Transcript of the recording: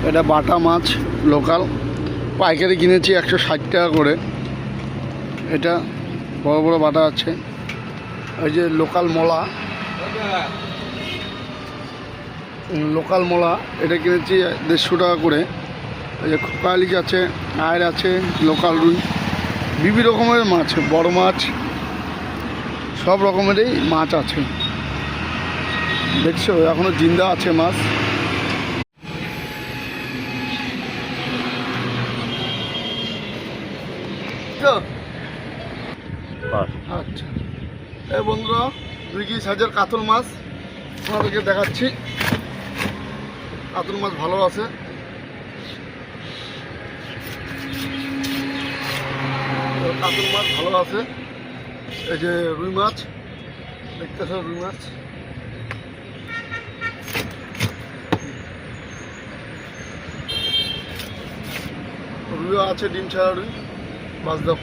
এটা বাটা মাছ লোকাল, পাইকারি কিনেছি 160 টাকা করে। এটা বড় বড় বাটা আছে। এই যে লোকাল মলা, এটা কিনেছি 150 টাকা করে। এই যে খোকালিক আছে, আয়ের আছে, লোকাল রুই, বিভিন্ন রকমের মাছ, বড় মাছ, সব রকমেরই মাছ আছে। দেখছো এখনো জিন্দা আছে মাছ। আচ্ছা এই বন্ধুরা, 2 কেজি সাইজের কাতল মাছ আপনাদেরকে দেখাচ্ছি। কাতল মাছ ভালো আছে। কাতল মাছ ভালো আছে। এই যে রুই মাছ দেখতেছ, রুই মাছ রুইও আছে, ডিম ছাড়া রুই। মাছ দাও।